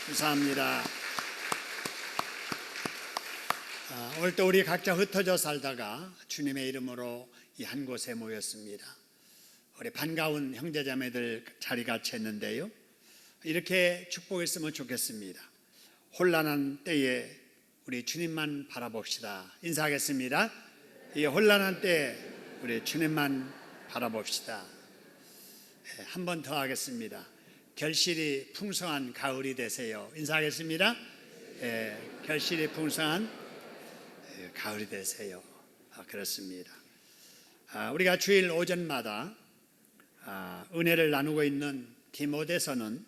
감사합니다. 오늘 또 우리 각자 흩어져 살다가 주님의 이름으로 이 한 곳에 모였습니다. 우리 반가운 형제자매들 자리 같이 했는데요, 이렇게 축복했으면 좋겠습니다. 혼란한 때에 우리 주님만 바라봅시다. 인사하겠습니다. 이 혼란한 때 우리 주님만 바라봅시다. 한 번 더 하겠습니다. 결실이 풍성한 가을이 되세요. 인사하겠습니다. 결실이 풍성한 가을이 되세요. 그렇습니다. 우리가 주일 오전마다 은혜를 나누고 있는 디모데서는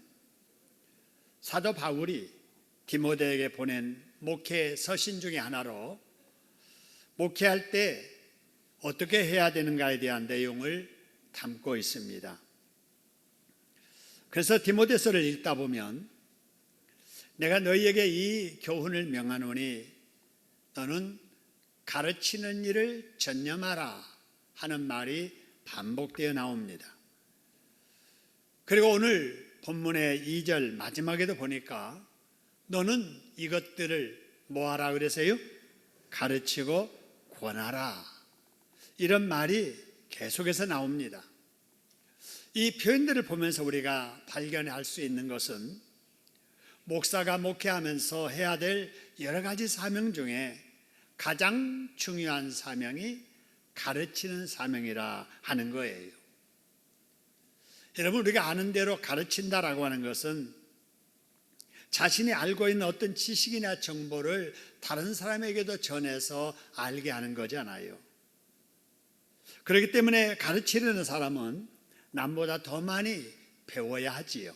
사도 바울이 디모데에게 보낸 목회 서신 중에 하나로 목회할 때 어떻게 해야 되는가에 대한 내용을 담고 있습니다. 그래서 디모데서를 읽다 보면 내가 너희에게 이 교훈을 명하노니 너는 가르치는 일을 전념하라 하는 말이 반복되어 나옵니다. 그리고 오늘 본문의 2절 마지막에도 보니까 너는 이것들을 뭐하라 그러세요? 가르치고 권하라, 이런 말이 계속해서 나옵니다. 이 표현들을 보면서 우리가 발견할 수 있는 것은 목사가 목회하면서 해야 될 여러 가지 사명 중에 가장 중요한 사명이 가르치는 사명이라 하는 거예요. 여러분, 우리가 아는 대로 가르친다라고 하는 것은 자신이 알고 있는 어떤 지식이나 정보를 다른 사람에게도 전해서 알게 하는 거잖아요. 그렇기 때문에 가르치려는 사람은 남보다 더 많이 배워야 하지요.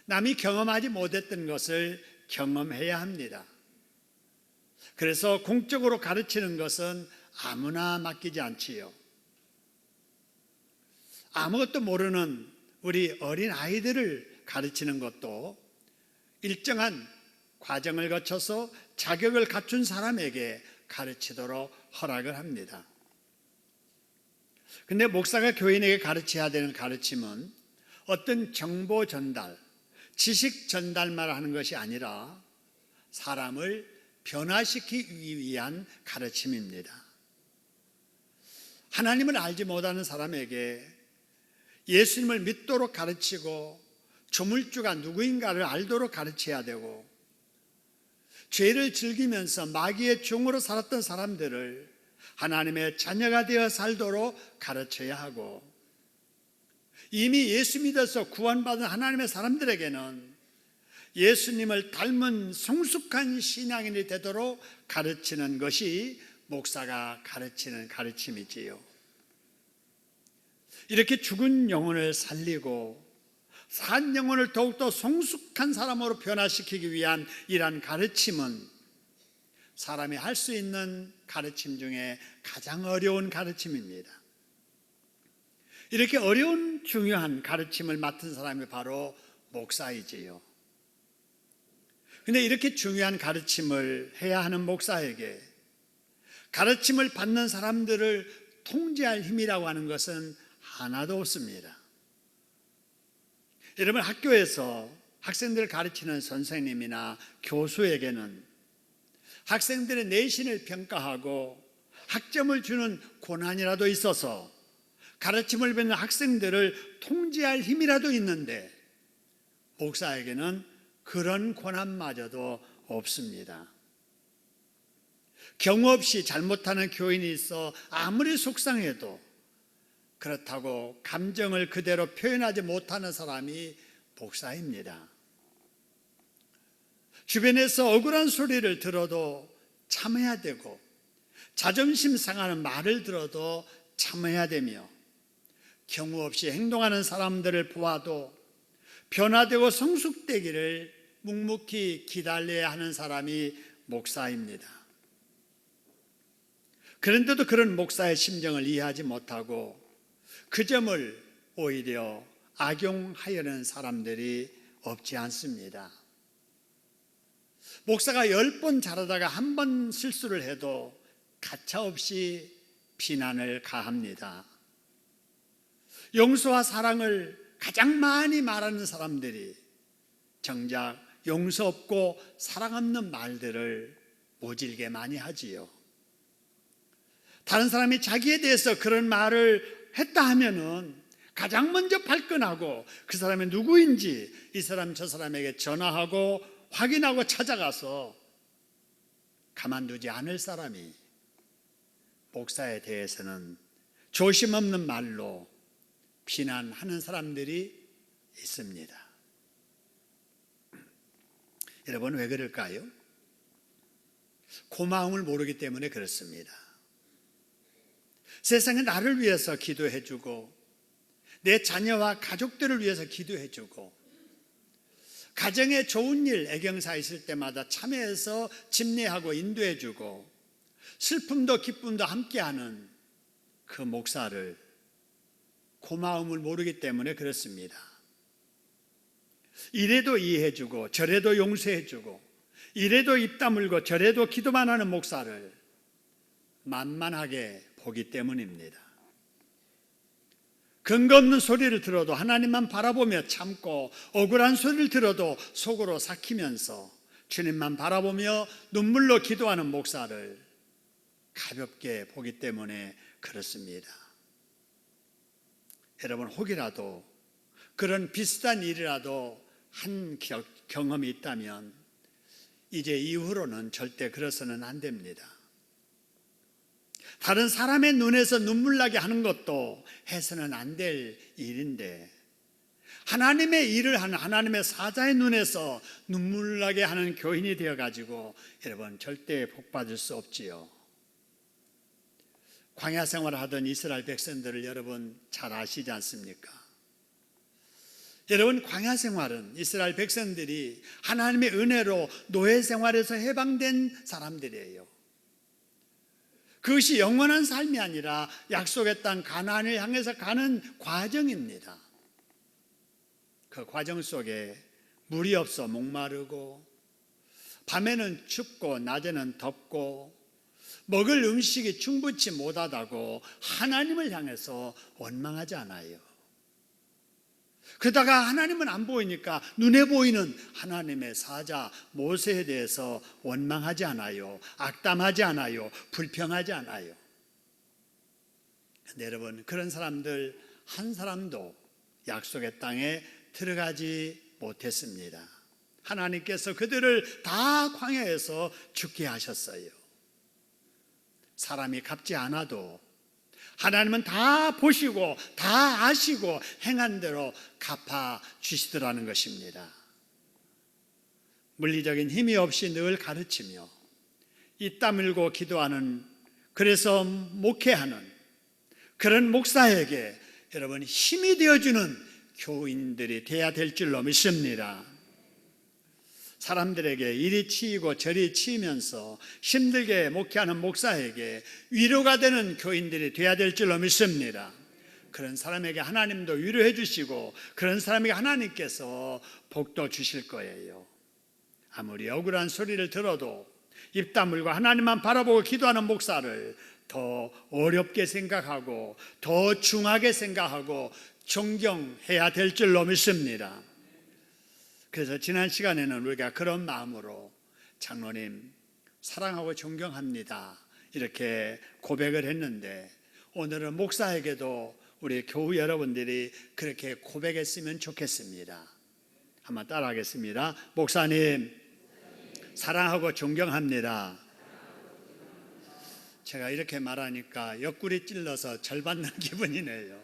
남이 경험하지 못했던 것을 경험해야 합니다. 그래서 공적으로 가르치는 것은 아무나 맡기지 않지요. 아무것도 모르는 우리 어린 아이들을 가르치는 것도 일정한 과정을 거쳐서 자격을 갖춘 사람에게 가르치도록 허락을 합니다. 근데 목사가 교인에게 가르쳐야 되는 가르침은 어떤 정보 전달, 지식 전달만 하는 것이 아니라 사람을 변화시키기 위한 가르침입니다. 하나님을 알지 못하는 사람에게 예수님을 믿도록 가르치고 조물주가 누구인가를 알도록 가르쳐야 되고, 죄를 즐기면서 마귀의 종으로 살았던 사람들을 하나님의 자녀가 되어 살도록 가르쳐야 하고, 이미 예수 믿어서 구원받은 하나님의 사람들에게는 예수님을 닮은 성숙한 신앙인이 되도록 가르치는 것이 목사가 가르치는 가르침이지요. 이렇게 죽은 영혼을 살리고 산 영혼을 더욱더 성숙한 사람으로 변화시키기 위한 이러한 가르침은 사람이 할 수 있는 가르침 중에 가장 어려운 가르침입니다. 이렇게 어려운 중요한 가르침을 맡은 사람이 바로 목사이지요. 그런데 이렇게 중요한 가르침을 해야 하는 목사에게 가르침을 받는 사람들을 통제할 힘이라고 하는 것은 하나도 없습니다. 여러분, 학교에서 학생들을 가르치는 선생님이나 교수에게는 학생들의 내신을 평가하고 학점을 주는 권한이라도 있어서 가르침을 받는 학생들을 통제할 힘이라도 있는데, 목사에게는 그런 권한마저도 없습니다. 경우 없이 잘못하는 교인이 있어 아무리 속상해도 그렇다고 감정을 그대로 표현하지 못하는 사람이 목사입니다. 주변에서 억울한 소리를 들어도 참아야 되고, 자존심 상하는 말을 들어도 참아야 되며, 경우 없이 행동하는 사람들을 보아도 변화되고 성숙되기를 묵묵히 기다려야 하는 사람이 목사입니다. 그런데도 그런 목사의 심정을 이해하지 못하고 그 점을 오히려 악용하려는 사람들이 없지 않습니다. 목사가 10번 잘하다가 한 번 실수를 해도 가차없이 비난을 가합니다. 용서와 사랑을 가장 많이 말하는 사람들이 정작 용서 없고 사랑 없는 말들을 모질게 많이 하지요. 다른 사람이 자기에 대해서 그런 말을 했다 하면은 가장 먼저 발끈하고 그 사람이 누구인지 이 사람 저 사람에게 전화하고 확인하고 찾아가서 가만두지 않을 사람이 목사에 대해서는 조심 없는 말로 비난하는 사람들이 있습니다. 여러분, 왜 그럴까요? 고마움을 모르기 때문에 그렇습니다. 세상에 나를 위해서 기도해주고 내 자녀와 가족들을 위해서 기도해주고 가정에 좋은 일, 애경사 있을 때마다 참여해서 집례하고 인도해주고 슬픔도 기쁨도 함께하는 그 목사를 고마움을 모르기 때문에 그렇습니다. 이래도 이해해주고 저래도 용서해주고 이래도 입 다물고 저래도 기도만 하는 목사를 만만하게 보기 때문입니다. 근거 없는 소리를 들어도 하나님만 바라보며 참고 억울한 소리를 들어도 속으로 삭히면서 주님만 바라보며 눈물로 기도하는 목사를 가볍게 보기 때문에 그렇습니다. 여러분, 혹이라도 그런 비슷한 일이라도 한 경험이 있다면 이제 이후로는 절대 그래서는 안 됩니다. 다른 사람의 눈에서 눈물 나게 하는 것도 해서는 안 될 일인데 하나님의 일을 하는 하나님의 사자의 눈에서 눈물 나게 하는 교인이 되어가지고 여러분 절대 복받을 수 없지요. 광야 생활을 하던 이스라엘 백성들을 여러분 잘 아시지 않습니까? 여러분, 광야 생활은 이스라엘 백성들이 하나님의 은혜로 노예 생활에서 해방된 사람들이에요. 그것이 영원한 삶이 아니라 약속의 땅 가나안을 향해서 가는 과정입니다. 그 과정 속에 물이 없어 목마르고 밤에는 춥고 낮에는 덥고 먹을 음식이 충분치 못하다고 하나님을 향해서 원망하지 않아요. 그러다가 하나님은 안 보이니까 눈에 보이는 하나님의 사자 모세에 대해서 원망하지 않아요. 악담하지 않아요. 불평하지 않아요. 근데 여러분, 그런 사람들 한 사람도 약속의 땅에 들어가지 못했습니다. 하나님께서 그들을 다 광야에서 죽게 하셨어요. 사람이 갚지 않아도 하나님은 다 보시고 다 아시고 행한 대로 갚아 주시더라는 것입니다. 물리적인 힘이 없이 늘 가르치며 입 다물고 기도하는, 그래서 목회하는 그런 목사에게 여러분 힘이 되어주는 교인들이 돼야 될 줄로 믿습니다. 사람들에게 이리 치이고 저리 치이면서 힘들게 목회하는 목사에게 위로가 되는 교인들이 돼야 될 줄로 믿습니다. 그런 사람에게 하나님도 위로해 주시고 그런 사람에게 하나님께서 복도 주실 거예요. 아무리 억울한 소리를 들어도 입 다물고 하나님만 바라보고 기도하는 목사를 더 어렵게 생각하고 더 중하게 생각하고 존경해야 될 줄로 믿습니다. 그래서 지난 시간에는 우리가 그런 마음으로 장로님 사랑하고 존경합니다 이렇게 고백을 했는데, 오늘은 목사에게도 우리 교우 여러분들이 그렇게 고백했으면 좋겠습니다. 한번 따라하겠습니다. 목사님 사랑하고 존경합니다. 제가 이렇게 말하니까 옆구리 찔러서 절 받는 기분이네요.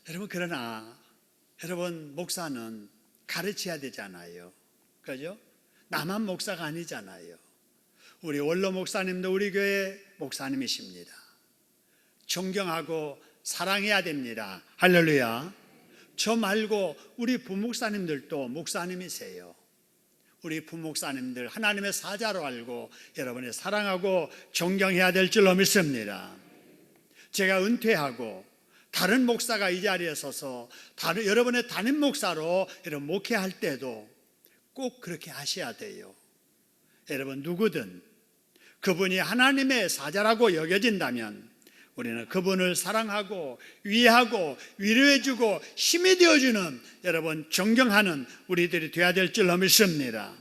여러분, 그러나 여러분, 목사는 가르쳐야 되잖아요. 그죠? 나만 목사가 아니잖아요. 우리 원로 목사님도 우리 교회 목사님이십니다. 존경하고 사랑해야 됩니다. 할렐루야. 저 말고 우리 부목사님들도 목사님이세요. 우리 부목사님들 하나님의 사자로 알고 여러분이 사랑하고 존경해야 될 줄로 믿습니다. 제가 은퇴하고 다른 목사가 이 자리에 서서 여러분의 담임 목사로 여러분 목회할 때도 꼭 그렇게 하셔야 돼요. 여러분, 누구든 그분이 하나님의 사자라고 여겨진다면 우리는 그분을 사랑하고 위하고 위로해주고 힘이 되어주는 여러분 존경하는 우리들이 되어야 될 줄로 믿습니다.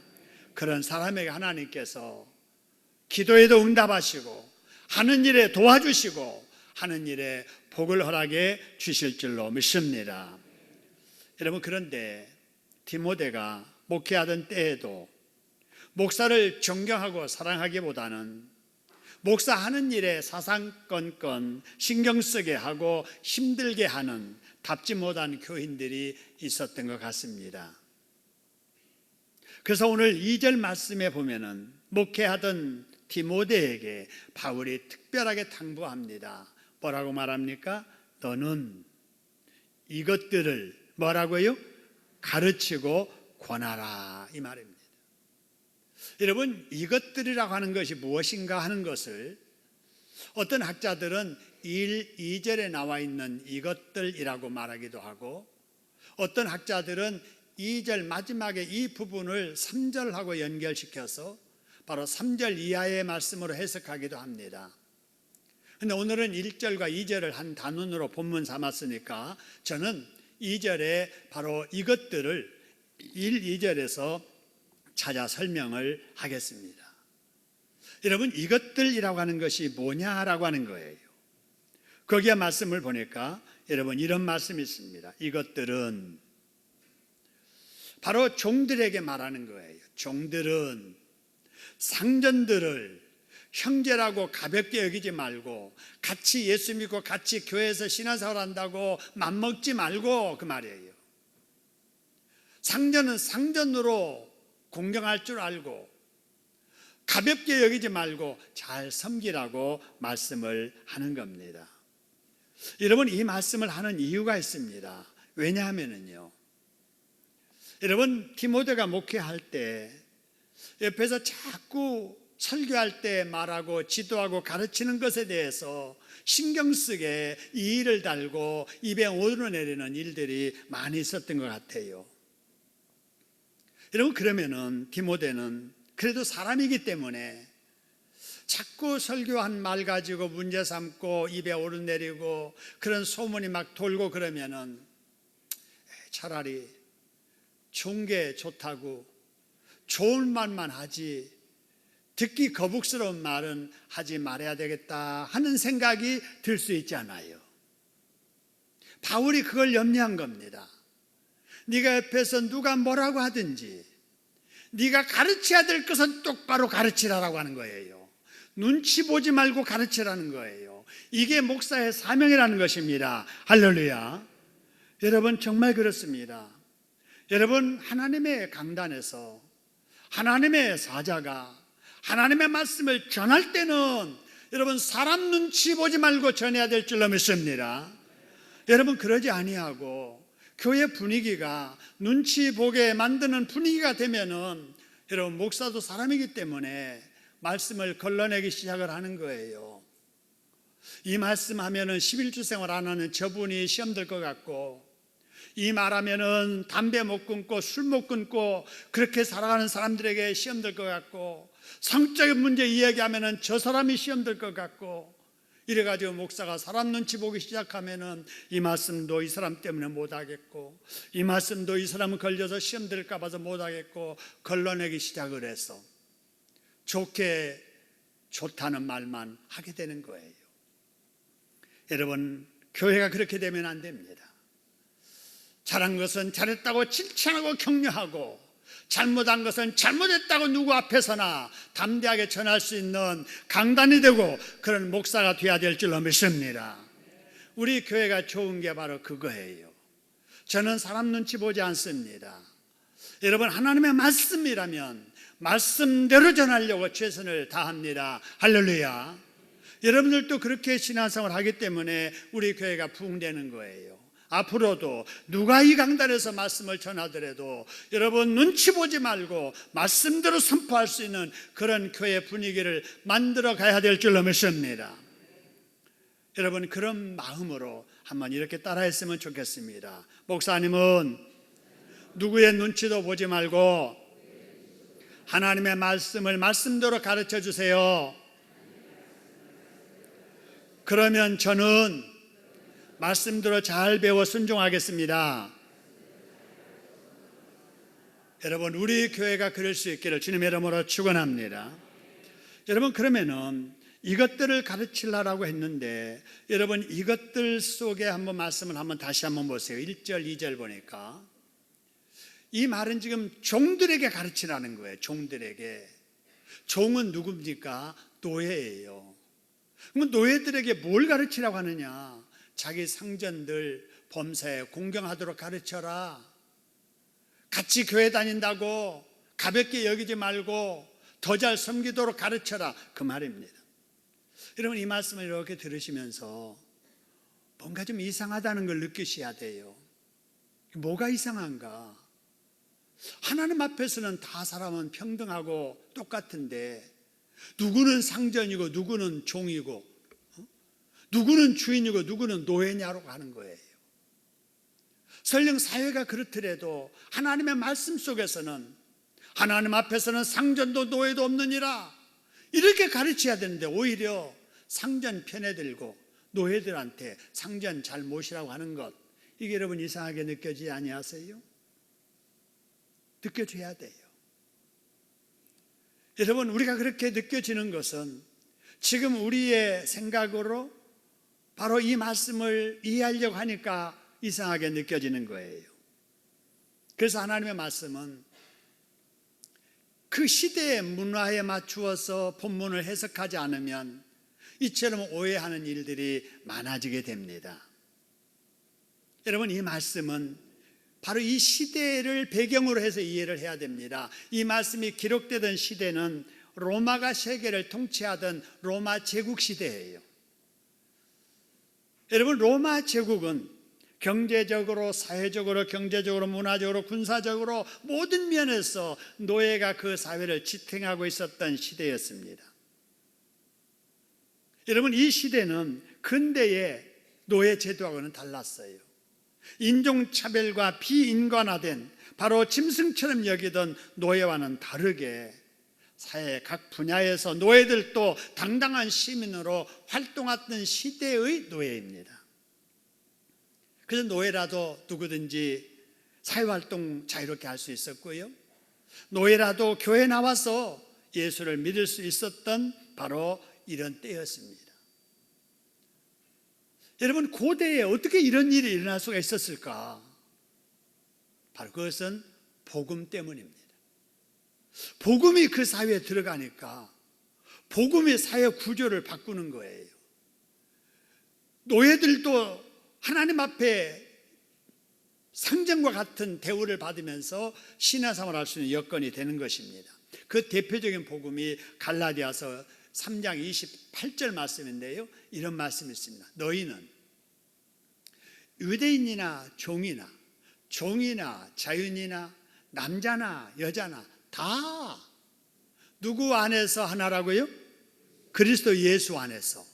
그런 사람에게 하나님께서 기도에도 응답하시고 하는 일에 도와주시고 하는 일에 복을 허락해 주실 줄로 믿습니다. 여러분, 그런데 디모데가 목회하던 때에도 목사를 존경하고 사랑하기보다는 목사하는 일에 사상건건 신경 쓰게 하고 힘들게 하는 답지 못한 교인들이 있었던 것 같습니다. 그래서 오늘 2절 말씀에 보면은 목회하던 디모데에게 바울이 특별하게 당부합니다. 뭐라고 말합니까? 너는 이것들을 뭐라고요? 가르치고 권하라, 이 말입니다. 여러분, 이것들이라고 하는 것이 무엇인가 하는 것을 어떤 학자들은 1, 2절에 나와 있는 이것들이라고 말하기도 하고, 어떤 학자들은 2절 마지막에 이 부분을 3절하고 연결시켜서 바로 3절 이하의 말씀으로 해석하기도 합니다. 그런데 오늘은 1절과 2절을 한 단원으로 본문 삼았으니까 저는 2절에 바로 이것들을 1, 2절에서 찾아 설명을 하겠습니다. 여러분, 이것들이라고 하는 것이 뭐냐라고 하는 거예요. 거기에 말씀을 보니까 여러분 이런 말씀이 있습니다. 이것들은 바로 종들에게 말하는 거예요. 종들은 상전들을 형제라고 가볍게 여기지 말고 같이 예수 믿고 같이 교회에서 신앙생활 한다고 맘먹지 말고, 그 말이에요. 상전은 상전으로 공경할 줄 알고 가볍게 여기지 말고 잘 섬기라고 말씀을 하는 겁니다. 여러분, 이 말씀을 하는 이유가 있습니다. 왜냐하면요, 여러분, 디모데가 목회할 때 옆에서 자꾸 설교할 때 말하고 지도하고 가르치는 것에 대해서 신경 쓰게 이의를 달고 입에 오르내리는 일들이 많이 있었던 것 같아요. 여러분, 그러면은 디모데는 그래도 사람이기 때문에 자꾸 설교한 말 가지고 문제 삼고 입에 오르내리고 그런 소문이 막 돌고 그러면은 차라리 좋은 게 좋다고 좋은 말만 하지 듣기 거북스러운 말은 하지 말아야 되겠다 하는 생각이 들 수 있잖아요. 바울이 그걸 염려한 겁니다. 네가 옆에서 누가 뭐라고 하든지 네가 가르쳐야 될 것은 똑바로 가르치라라고 하는 거예요. 눈치 보지 말고 가르치라는 거예요. 이게 목사의 사명이라는 것입니다. 할렐루야. 여러분, 정말 그렇습니다. 여러분, 하나님의 강단에서 하나님의 사자가 하나님의 말씀을 전할 때는 여러분 사람 눈치 보지 말고 전해야 될 줄로 믿습니다. 여러분, 그러지 아니하고 교회 분위기가 눈치 보게 만드는 분위기가 되면은 여러분, 목사도 사람이기 때문에 말씀을 걸러내기 시작을 하는 거예요. 이 말씀하면은 11주 생활 안 하는 저분이 시험 들 것 같고, 이 말하면은 담배 못 끊고 술 못 끊고 그렇게 살아가는 사람들에게 시험 들 것 같고, 성적인 문제 이야기하면은 저 사람이 시험 들 것 같고, 이래가지고 목사가 사람 눈치 보기 시작하면은 이 말씀도 이 사람 때문에 못하겠고, 이 말씀도 이 사람은 걸려서 시험 들까 봐서 못하겠고 걸러내기 시작을 해서 좋게 좋다는 말만 하게 되는 거예요. 여러분, 교회가 그렇게 되면 안 됩니다. 잘한 것은 잘했다고 칭찬하고 격려하고, 잘못한 것은 잘못했다고 누구 앞에서나 담대하게 전할 수 있는 강단이 되고 그런 목사가 되어야 될 줄로 믿습니다. 우리 교회가 좋은 게 바로 그거예요. 저는 사람 눈치 보지 않습니다. 여러분, 하나님의 말씀이라면 말씀대로 전하려고 최선을 다합니다. 할렐루야. 여러분들도 그렇게 신앙생활을 하기 때문에 우리 교회가 부흥되는 거예요. 앞으로도 누가 이 강단에서 말씀을 전하더라도 여러분 눈치 보지 말고 말씀대로 선포할 수 있는 그런 교회 분위기를 만들어 가야 될 줄로 믿습니다. 여러분, 그런 마음으로 한번 이렇게 따라했으면 좋겠습니다. 목사님은 누구의 눈치도 보지 말고 말씀을 말씀대로 가르쳐 주세요. 그러면 저는 말씀대로 잘 배워 순종하겠습니다. 여러분, 우리 교회가 그럴 수 있기를 주님의 이름으로 축원합니다. 여러분, 그러면은 이것들을 가르치려고 했는데, 여러분 이것들 속에 한번 말씀을 다시 한번 보세요. 1절 2절 보니까 이 말은 지금 종들에게 가르치라는 거예요. 종들에게. 종은 누굽니까? 노예예요. 그럼 노예들에게 뭘 가르치라고 하느냐? 자기 상전들 범사에 공경하도록 가르쳐라. 같이 교회 다닌다고 가볍게 여기지 말고 더 잘 섬기도록 가르쳐라, 그 말입니다. 여러분, 이 말씀을 이렇게 들으시면서 뭔가 좀 이상하다는 걸 느끼셔야 돼요. 뭐가 이상한가? 하나님 앞에서는 다 사람은 평등하고 똑같은데 누구는 상전이고 누구는 종이고 누구는 주인이고 누구는 노예냐고 하는 거예요. 설령 사회가 그렇더라도 하나님의 말씀 속에서는 하나님 앞에서는 상전도 노예도 없느니라 이렇게 가르쳐야 되는데, 오히려 상전 편에 들고 노예들한테 상전 잘 모시라고 하는 것, 이게 여러분 이상하게 느껴지지 아니하세요? 느껴져야 돼요. 여러분, 우리가 그렇게 느껴지는 것은 지금 우리의 생각으로 바로 이 말씀을 이해하려고 하니까 이상하게 느껴지는 거예요. 그래서 하나님의 말씀은 그 시대의 문화에 맞추어서 본문을 해석하지 않으면 이처럼 오해하는 일들이 많아지게 됩니다. 여러분, 이 말씀은 바로 이 시대를 배경으로 해서 이해를 해야 됩니다. 이 말씀이 기록되던 시대는 로마가 세계를 통치하던 로마 제국 시대예요. 여러분, 로마 제국은 경제적으로, 사회적으로, 경제적으로, 문화적으로, 군사적으로 모든 면에서 노예가 그 사회를 지탱하고 있었던 시대였습니다. 여러분, 이 시대는 근대의 노예 제도하고는 달랐어요. 인종차별과 비인간화된 바로 짐승처럼 여기던 노예와는 다르게 사회 각 분야에서 노예들도 당당한 시민으로 활동했던 시대의 노예입니다. 그래서 노예라도 누구든지 사회활동 자유롭게 할 수 있었고요, 노예라도 교회 나와서 예수를 믿을 수 있었던 바로 이런 때였습니다. 여러분, 고대에 어떻게 이런 일이 일어날 수가 있었을까? 바로 그것은 복음 때문입니다. 복음이 그 사회에 들어가니까 복음이 사회 구조를 바꾸는 거예요. 노예들도 하나님 앞에 상전과 같은 대우를 받으면서 신앙생활을 할 수 있는 여건이 되는 것입니다. 그 대표적인 복음이 갈라디아서 3장 28절 말씀인데요, 이런 말씀이 있습니다. 너희는 유대인이나 종이나 자유인이나 남자나 여자나 다 누구 안에서 하나라고요? 그리스도 예수 안에서.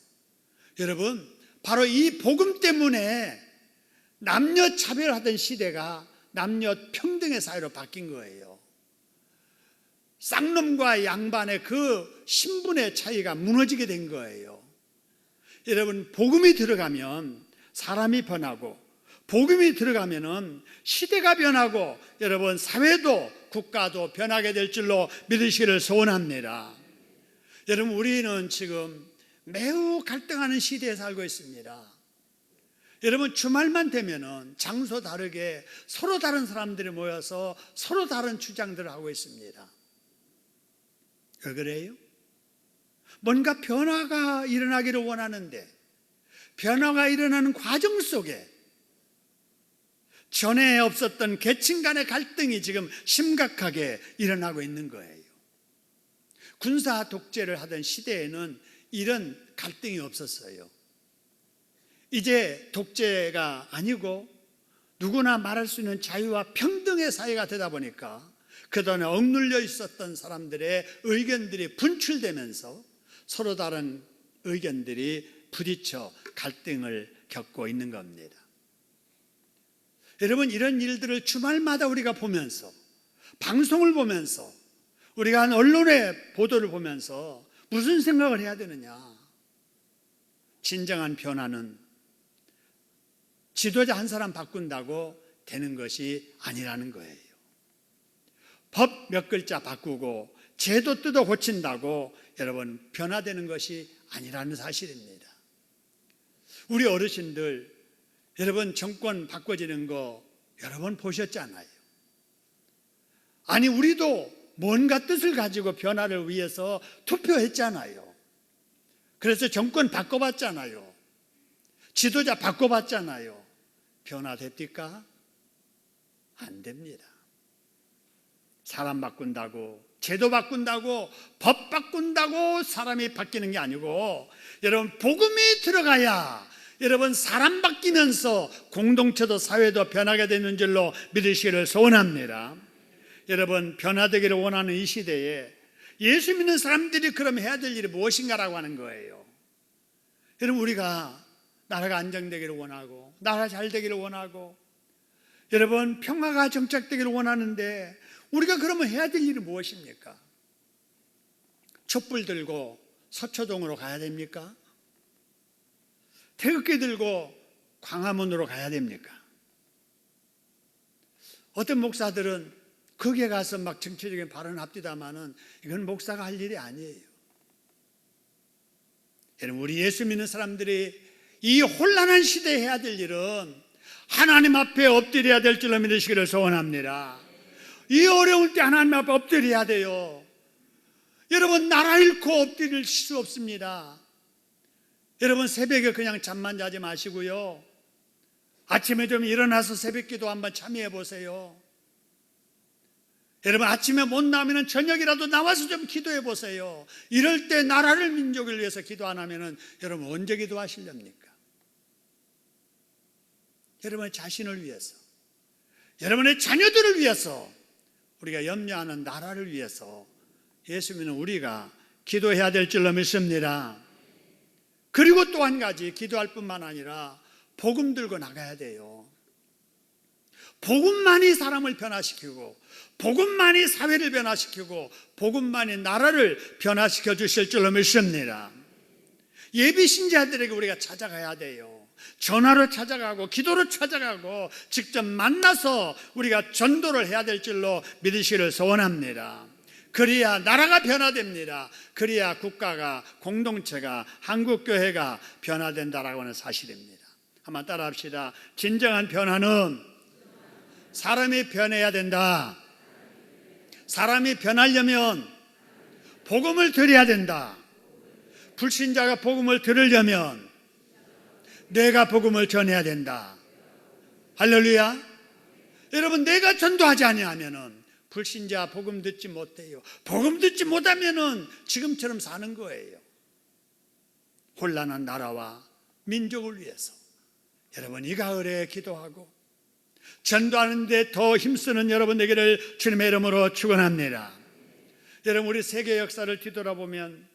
여러분, 바로 이 복음 때문에 남녀 차별하던 시대가 남녀 평등의 사회로 바뀐 거예요. 쌍놈과 양반의 그 신분의 차이가 무너지게 된 거예요. 여러분, 복음이 들어가면 사람이 변하고, 복음이 들어가면은 시대가 변하고, 여러분 사회도 국가도 변하게 될 줄로 믿으시기를 소원합니다. 여러분, 우리는 지금 매우 갈등하는 시대에 살고 있습니다. 여러분, 주말만 되면은 장소 다르게 서로 다른 사람들이 모여서 서로 다른 주장들을 하고 있습니다. 왜 그래요? 뭔가 변화가 일어나기를 원하는데, 변화가 일어나는 과정 속에 전에 없었던 계층 간의 갈등이 지금 심각하게 일어나고 있는 거예요. 군사 독재를 하던 시대에는 이런 갈등이 없었어요. 이제 독재가 아니고 누구나 말할 수 있는 자유와 평등의 사회가 되다 보니까 그동안에 억눌려 있었던 사람들의 의견들이 분출되면서 서로 다른 의견들이 부딪혀 갈등을 겪고 있는 겁니다. 여러분, 이런 일들을 주말마다 우리가 보면서, 방송을 보면서, 우리가 한 언론의 보도를 보면서 무슨 생각을 해야 되느냐? 진정한 변화는 지도자 한 사람 바꾼다고 되는 것이 아니라는 거예요. 법 몇 글자 바꾸고 제도 뜯어 고친다고 여러분 변화되는 것이 아니라는 사실입니다. 우리 어르신들 여러분 정권 바꿔지는 거 여러 번 보셨잖아요. 아니 우리도 뭔가 뜻을 가지고 변화를 위해서 투표했잖아요. 그래서 정권 바꿔봤잖아요. 지도자 바꿔봤잖아요. 변화됩니까? 안 됩니다. 사람 바꾼다고, 제도 바꾼다고, 법 바꾼다고 사람이 바뀌는 게 아니고 여러분 복음이 들어가야 여러분 사람 바뀌면서 공동체도 사회도 변하게 되는 줄로 믿으시기를 소원합니다. 여러분 변화되기를 원하는 이 시대에 예수 믿는 사람들이 그럼 해야 될 일이 무엇인가라고 하는 거예요. 여러분 우리가 나라가 안정되기를 원하고 나라 잘 되기를 원하고 여러분 평화가 정착되기를 원하는데 우리가 그러면 해야 될 일이 무엇입니까? 촛불 들고 서초동으로 가야 됩니까? 태극기 들고 광화문으로 가야 됩니까? 어떤 목사들은 거기에 가서 막 정치적인 발언을 합디다마는 이건 목사가 할 일이 아니에요. 여러분 우리 예수 믿는 사람들이 이 혼란한 시대에 해야 될 일은 하나님 앞에 엎드려야 될 줄로 믿으시기를 소원합니다. 이 어려울 때 하나님 앞에 엎드려야 돼요. 여러분 나라 잃고 엎드릴 수 없습니다. 여러분 새벽에 그냥 잠만 자지 마시고요. 아침에 좀 일어나서 새벽기도 한번 참여해 보세요. 여러분 아침에 못 나오면 저녁이라도 나와서 좀 기도해 보세요. 이럴 때 나라를 민족을 위해서 기도 안 하면 여러분 언제 기도하시렵니까? 여러분의 자신을 위해서, 여러분의 자녀들을 위해서, 우리가 염려하는 나라를 위해서 예수 믿는 우리가 기도해야 될 줄로 믿습니다. 그리고 또 한 가지 기도할 뿐만 아니라 복음 들고 나가야 돼요. 복음만이 사람을 변화시키고 복음만이 사회를 변화시키고 복음만이 나라를 변화시켜 주실 줄로 믿습니다. 예비 신자들에게 우리가 찾아가야 돼요. 전화로 찾아가고 기도로 찾아가고 직접 만나서 우리가 전도를 해야 될 줄로 믿으시기를 소원합니다. 그래야 나라가 변화됩니다. 그래야 국가가, 공동체가, 한국교회가 변화된다라고 하는 사실입니다. 한번 따라합시다. 진정한 변화는 사람이 변해야 된다. 사람이 변하려면 복음을 들어야 된다. 불신자가 복음을 들으려면 내가 복음을 전해야 된다. 할렐루야. 여러분 내가 전도하지 아니하면은 불신자 복음 듣지 못해요. 복음 듣지 못하면은 지금처럼 사는 거예요. 혼란한 나라와 민족을 위해서 여러분 이 가을에 기도하고 전도하는 데 더 힘쓰는 여러분 되기를 주님의 이름으로 축원합니다. 여러분 우리 세계 역사를 뒤돌아보면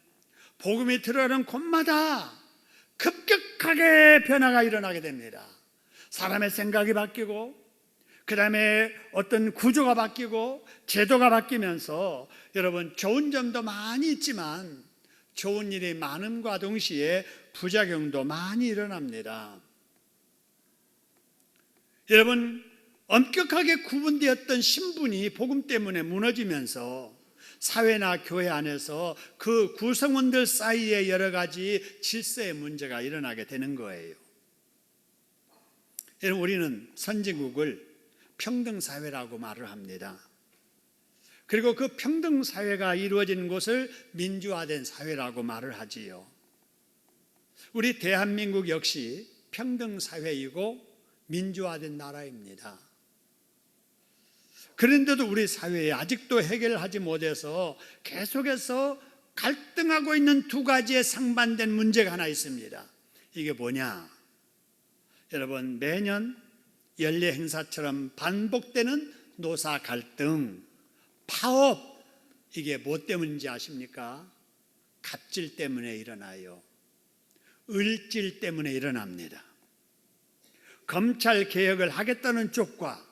복음이 들어가는 곳마다 급격하게 변화가 일어나게 됩니다. 사람의 생각이 바뀌고 그 다음에 어떤 구조가 바뀌고 제도가 바뀌면서 여러분 좋은 점도 많이 있지만 좋은 일이 많음과 동시에 부작용도 많이 일어납니다. 여러분 엄격하게 구분되었던 신분이 복음 때문에 무너지면서 사회나 교회 안에서 그 구성원들 사이에 여러 가지 질서의 문제가 일어나게 되는 거예요. 여러분 우리는 선진국을 평등사회라고 말을 합니다. 그리고 그 평등사회가 이루어지는 곳을 민주화된 사회라고 말을 하지요. 우리 대한민국 역시 평등사회이고 민주화된 나라입니다. 그런데도 우리 사회에 아직도 해결하지 못해서 계속해서 갈등하고 있는 두 가지의 상반된 문제가 하나 있습니다. 이게 뭐냐? 여러분 매년 연례 행사처럼 반복되는 노사 갈등, 파업, 이게 뭐 때문인지 아십니까? 갑질 때문에 일어나요. 을질 때문에 일어납니다. 검찰 개혁을 하겠다는 쪽과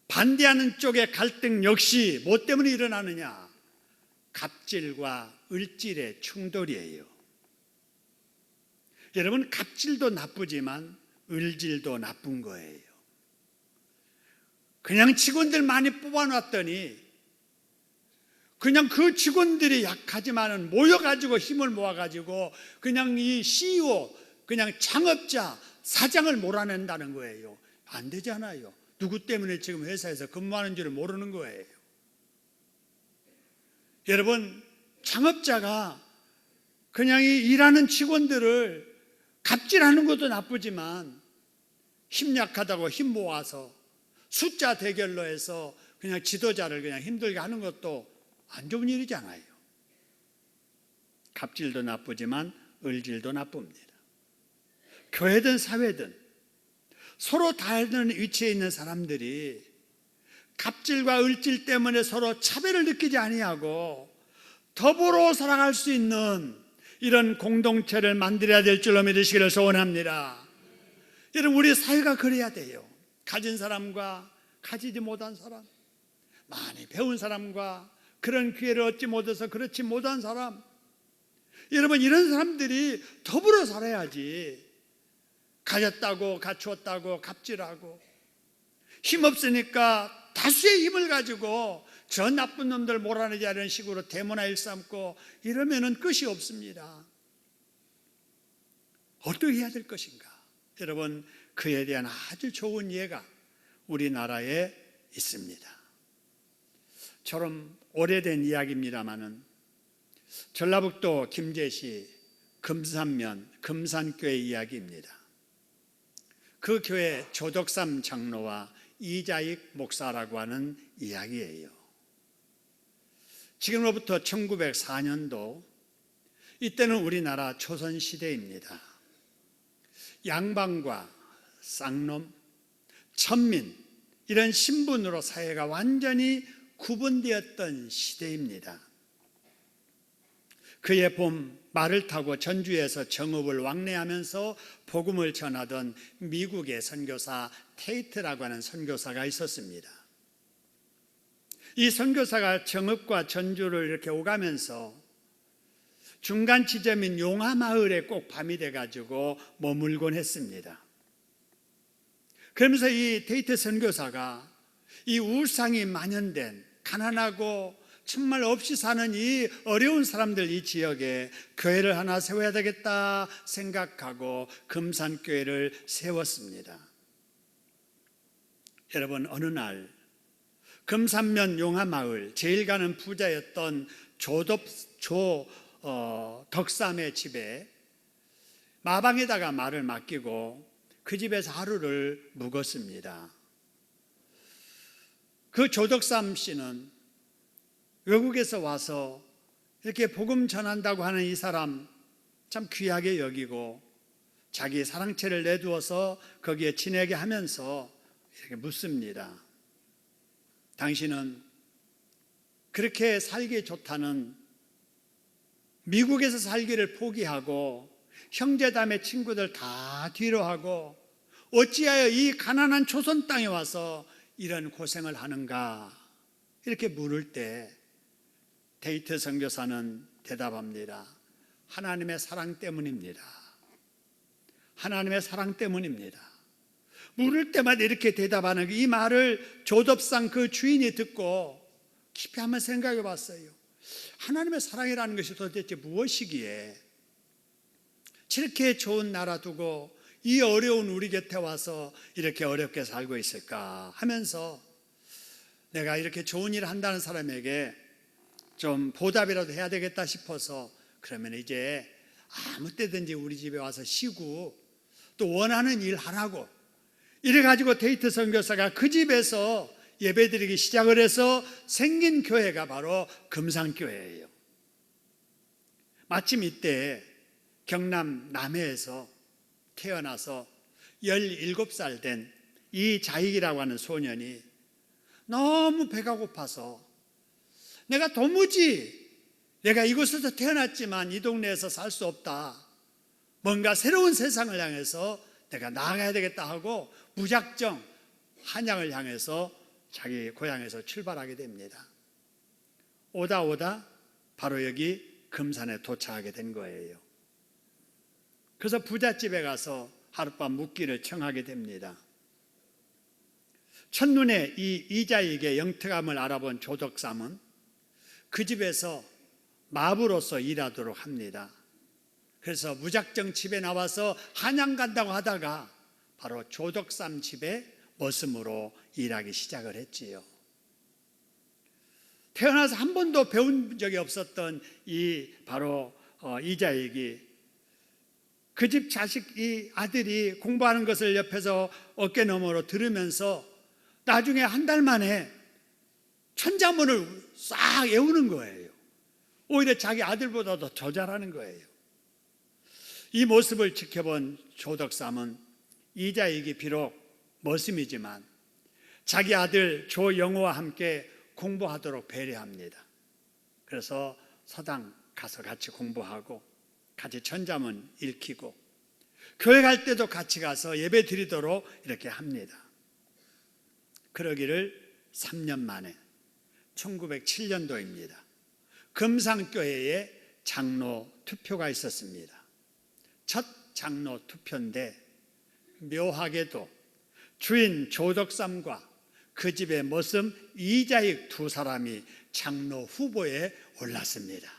반대하는 쪽의 갈등 역시 뭐 때문에 일어나느냐? 갑질과 을질의 충돌이에요. 여러분, 갑질도 나쁘지만 을질도 나쁜 거예요. 그냥 직원들 많이 뽑아놨더니 그냥 그 직원들이 약하지만은 모여가지고 힘을 모아가지고 그냥 이 CEO, 그냥 창업자, 사장을 몰아낸다는 거예요. 안 되잖아요. 누구 때문에 지금 회사에서 근무하는 줄을 모르는 거예요. 여러분, 창업자가 그냥 이 일하는 직원들을 갑질하는 것도 나쁘지만 힘 약하다고 힘 모아서 숫자 대결로 해서 그냥 지도자를 그냥 힘들게 하는 것도 안 좋은 일이잖아요. 갑질도 나쁘지만 을질도 나쁩니다. 교회든 사회든 서로 다른 위치에 있는 사람들이 갑질과 을질 때문에 서로 차별을 느끼지 아니하고 더불어 살아갈 수 있는 이런 공동체를 만들어야 될 줄로 믿으시기를 소원합니다. 여러분, 우리 사회가 그래야 돼요. 가진 사람과 가지지 못한 사람, 많이 배운 사람과 그런 기회를 얻지 못해서 그렇지 못한 사람, 여러분, 이런 사람들이 더불어 살아야지. 가졌다고 갖추었다고 갑질하고 힘없으니까 다수의 힘을 가지고 저 나쁜 놈들 몰아내자 이런 식으로 대문화 일삼고 이러면은 끝이 없습니다. 어떻게 해야 될 것인가? 여러분, 그에 대한 아주 좋은 예가 우리나라에 있습니다. 처럼 오래된 이야기입니다마는 전라북도 김제시 금산면 금산교회 이야기입니다. 그 교회 조덕삼 장로와 이자익 목사라고 하는 이야기예요. 지금으로부터 1904년도, 이때는 우리나라 조선시대입니다. 양반과 쌍놈, 천민, 이런 신분으로 사회가 완전히 구분되었던 시대입니다. 그의 봄, 말을 타고 전주에서 정읍을 왕래하면서 복음을 전하던 미국의 선교사 테이트라고 하는 선교사가 있었습니다. 이 선교사가 정읍과 전주를 이렇게 오가면서 중간 지점인 용화마을에 꼭 밤이 돼가지고 머물곤 했습니다. 그러면서 이 테이트 선교사가 이 우상이 만연된 가난하고 정말 없이 사는 이 어려운 사람들, 이 지역에 교회를 하나 세워야 되겠다 생각하고 금산교회를 세웠습니다. 여러분, 어느 날 금산면 용화마을 제일 가는 부자였던 덕삼의 집에 마방에다가 말을 맡기고 그 집에서 하루를 묵었습니다. 그 조덕삼 씨는 외국에서 와서 이렇게 복음 전한다고 하는 이 사람 참 귀하게 여기고 자기 사랑채를 내두어서 거기에 지내게 하면서 이렇게 묻습니다. 당신은 그렇게 살기 좋다는 미국에서 살기를 포기하고 형제자매 친구들 다 뒤로 하고 어찌하여 이 가난한 조선 땅에 와서 이런 고생을 하는가? 이렇게 물을 때 테이트 선교사는 대답합니다. 하나님의 사랑 때문입니다. 하나님의 사랑 때문입니다. 물을 때마다 이렇게 대답하는 이 말을 조덥상 그 주인이 듣고 깊이 한번 생각해 봤어요. 하나님의 사랑이라는 것이 도대체 무엇이기에 저렇게 좋은 나라 두고 이 어려운 우리 곁에 와서 이렇게 어렵게 살고 있을까 하면서 내가 이렇게 좋은 일을 한다는 사람에게 좀 보답이라도 해야 되겠다 싶어서 그러면 이제 아무 때든지 우리 집에 와서 쉬고 또 원하는 일 하라고 이래가지고 테이트 선교사가 그 집에서 예배드리기 시작을 해서 생긴 교회가 바로 금산교회예요. 마침 이때 경남 남해에서 태어나서 17살 된 이자익이라고 하는 소년이 너무 배가 고파서 내가 도무지 내가 이곳에서 태어났지만 이 동네에서 살 수 없다. 뭔가 새로운 세상을 향해서 내가 나아가야 되겠다 하고 무작정 한양을 향해서 자기 고향에서 출발하게 됩니다. 오다 바로 여기 금산에 도착하게 된 거예요. 그래서 부잣집에 가서 하룻밤 묵기를 청하게 됩니다. 첫눈에 이 이자익의 영특함을 알아본 조덕삼은 그 집에서 마부로서 일하도록 합니다. 그래서 무작정 집에 나와서 한양 간다고 하다가 바로 조덕삼 집에 머슴으로 일하기 시작을 했지요. 태어나서 한 번도 배운 적이 없었던 이 바로 이자익이 그 집 자식 이 아들이 공부하는 것을 옆에서 어깨너머로 들으면서 나중에 한 달 만에 천자문을 싹 외우는 거예요. 오히려 자기 아들보다도 더 잘하는 거예요. 이 모습을 지켜본 조덕삼은 이자익이 비록 머슴이지만 자기 아들 조영호와 함께 공부하도록 배려합니다. 그래서 서당 가서 같이 공부하고 같이 천자문 읽히고 교회 갈 때도 같이 가서 예배 드리도록 이렇게 합니다. 그러기를 3년 만에 1907년도입니다. 금상교회에 장로 투표가 있었습니다. 첫 장로 투표인데 묘하게도 주인 조덕삼과 그 집의 머슴 이자익 두 사람이 장로 후보에 올랐습니다.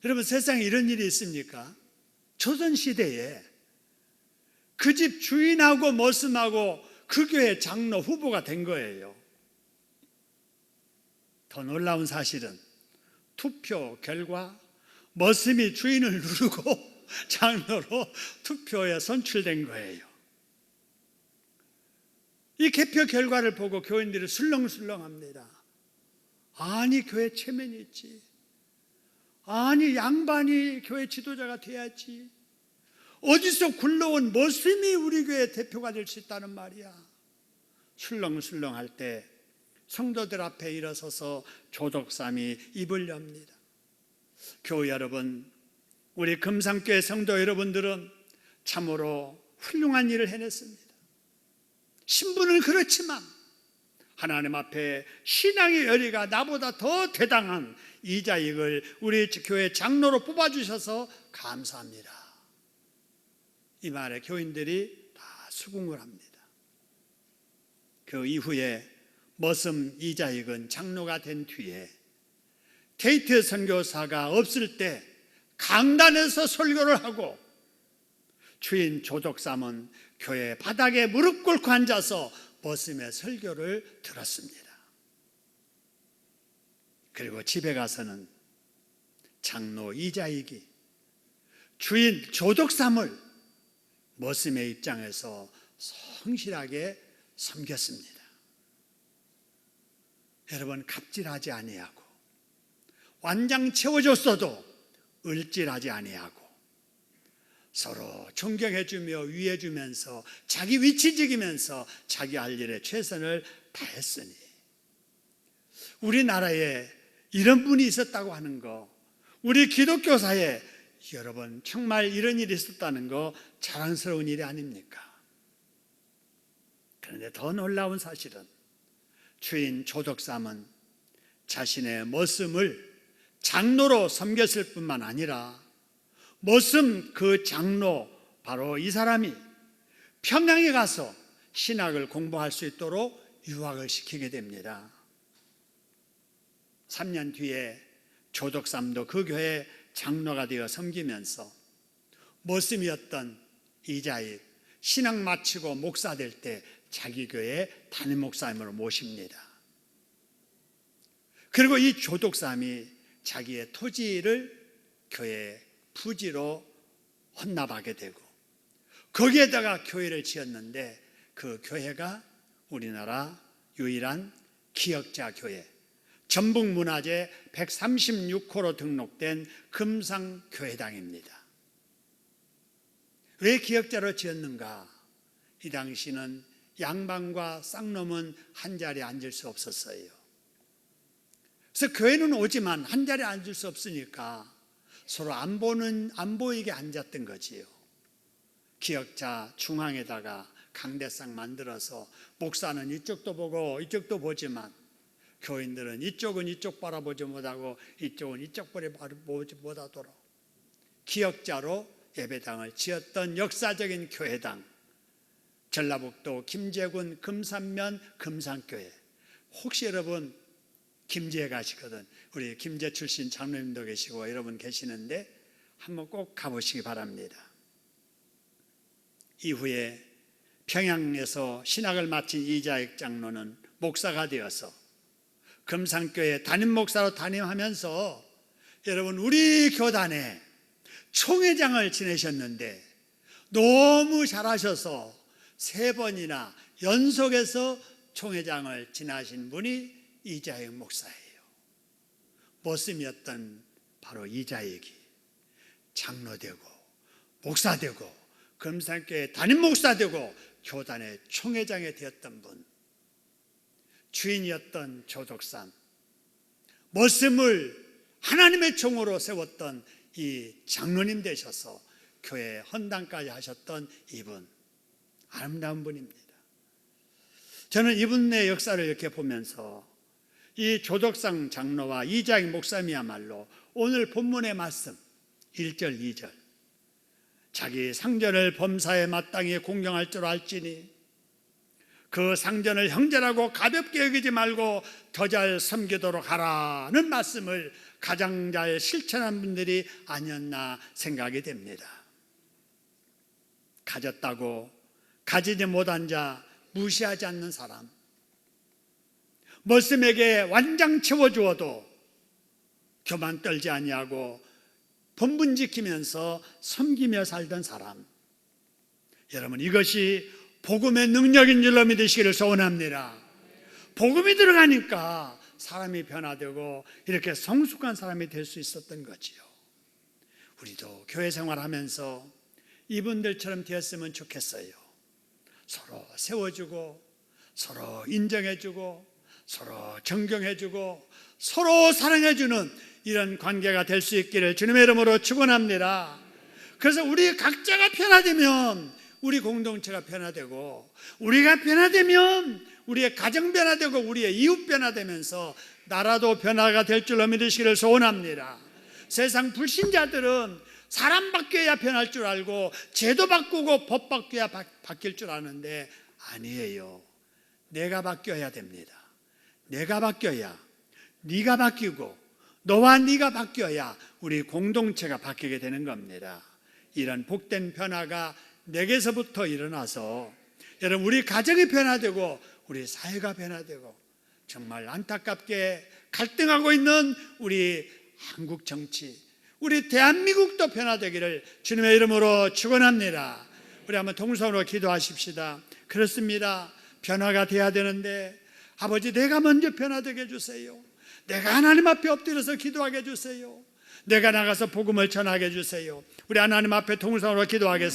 여러분, 세상에 이런 일이 있습니까? 조선시대에 그 집 주인하고 머슴하고 그 교회 장로 후보가 된 거예요. 더 놀라운 사실은 투표 결과 머슴이 주인을 누르고 장로로 투표에 선출된 거예요. 이 개표 결과를 보고 교인들이 술렁술렁합니다. 아니, 교회 체면이 있지. 아니, 양반이 교회 지도자가 돼야지. 어디서 굴러온 머슴이 우리 교회 대표가 될 수 있다는 말이야. 술렁술렁할 때 성도들 앞에 일어서서 조덕삼이 입을 엽니다. 교우 여러분, 우리 금상교회 성도 여러분들은 참으로 훌륭한 일을 해냈습니다. 신분은 그렇지만 하나님 앞에 신앙의 열의가 나보다 더 대당한 이자익을 우리 교회 장로로 뽑아주셔서 감사합니다. 이 말에 교인들이 다 수긍을 합니다. 그 이후에 머슴 이자익은 장로가 된 뒤에 테이트 선교사가 없을 때 강단에서 설교를 하고 주인 조덕삼은 교회 바닥에 무릎 꿇고 앉아서 머슴의 설교를 들었습니다. 그리고 집에 가서는 장로 이자익이 주인 조덕삼을 머슴의 입장에서 성실하게 섬겼습니다. 여러분, 갑질하지 아니하고 완장 채워줬어도 을질하지 아니하고 서로 존경해주며 위해주면서 자기 위치 지키면서 자기 할 일에 최선을 다했으니 우리나라에 이런 분이 있었다고 하는 거, 우리 기독교사에 여러분 정말 이런 일이 있었다는 거 자랑스러운 일이 아닙니까? 그런데 더 놀라운 사실은 주인 조덕삼은 자신의 머슴을 장로로 섬겼을 뿐만 아니라 머슴 그 장로 바로 이 사람이 평양에 가서 신학을 공부할 수 있도록 유학을 시키게 됩니다. 3년 뒤에 조덕삼도 그 교회 장로가 되어 섬기면서 머슴이었던 이자익 신학 마치고 목사 될 때 자기 교회 담임 목사님으로 모십니다. 그리고 이 조덕삼이 자기의 토지를 교회 부지로 헌납하게 되고 거기에다가 교회를 지었는데 그 교회가 우리나라 유일한 기역자 교회, 전북문화재 136호로 등록된 금상교회당입니다. 왜 기역자로 지었는가? 이 당시는 양반과 쌍놈은 한 자리에 앉을 수 없었어요. 그래서 교회는 오지만 한 자리에 앉을 수 없으니까 서로 안 보이게 앉았던 거지요. 기역자 중앙에다가 강대상 만들어서 목사는 이쪽도 보고 이쪽도 보지만 교인들은 이쪽은 이쪽 바라보지 못하고 이쪽은 이쪽 바라보지 못하도록 기역자로 예배당을 지었던 역사적인 교회당, 전라북도 김제군 금산면 금산교회. 혹시 여러분 김제에 가시거든, 우리 김제 출신 장로님도 계시고 여러분 계시는데 한번 꼭 가보시기 바랍니다. 이후에 평양에서 신학을 마친 이자익 장로는 목사가 되어서 금산교회 담임 목사로 담임하면서 여러분 우리 교단에 총회장을 지내셨는데 너무 잘하셔서 3번이나 연속해서 총회장을 지나신 분이 이자익 목사예요. 모습이었던 바로 이자익이 장로되고 목사되고 금산교회 담임 목사되고 교단의 총회장이 되었던 분, 주인이었던 조덕산, 모습을 하나님의 종으로 세웠던 이 장로님 되셔서 교회 헌당까지 하셨던 이분, 아름다운 분입니다. 저는 이분의 역사를 이렇게 보면서 이 조덕상 장로와 이자익 목사님이야말로 오늘 본문의 말씀 1절 2절, 자기 상전을 범사에 마땅히 공경할 줄 알지니 그 상전을 형제라고 가볍게 여기지 말고 더 잘 섬기도록 하라는 말씀을 가장 잘 실천한 분들이 아니었나 생각이 됩니다. 가졌다고 가지지 못한 자 무시하지 않는 사람, 머슴에게 완장 채워주어도 교만 떨지 아니하고 본분 지키면서 섬기며 살던 사람, 여러분 이것이 복음의 능력인 줄로 믿으시기를 소원합니다. 복음이 들어가니까 사람이 변화되고 이렇게 성숙한 사람이 될 수 있었던 거지요. 우리도 교회 생활하면서 이분들처럼 되었으면 좋겠어요. 서로 세워주고 서로 인정해주고 서로 존경해주고 서로 사랑해주는 이런 관계가 될 수 있기를 주님의 이름으로 축원합니다. 그래서 우리 각자가 변화되면 우리 공동체가 변화되고, 우리가 변화되면 우리의 가정 변화되고 우리의 이웃 변화되면서 나라도 변화가 될 줄로 믿으시기를 소원합니다. 세상 불신자들은 사람 바뀌어야 변할 줄 알고 제도 바꾸고 법 바뀌어야 바뀔 줄 아는데 아니에요. 내가 바뀌어야 됩니다. 내가 바뀌어야, 네가 바뀌고 너와 네가 바뀌어야 우리 공동체가 바뀌게 되는 겁니다. 이런 복된 변화가 내게서부터 일어나서 여러분 우리 가정이 변화되고 우리 사회가 변화되고, 정말 안타깝게 갈등하고 있는 우리 한국 정치, 우리 대한민국도 변화되기를 주님의 이름으로 축원합니다. 우리 한번 통성으로 기도하십시다. 그렇습니다. 변화가 돼야 되는데 아버지, 내가 먼저 변화되게 해주세요. 내가 하나님 앞에 엎드려서 기도하게 해주세요. 내가 나가서 복음을 전하게 해주세요. 우리 하나님 앞에 통성으로 기도하겠습니다.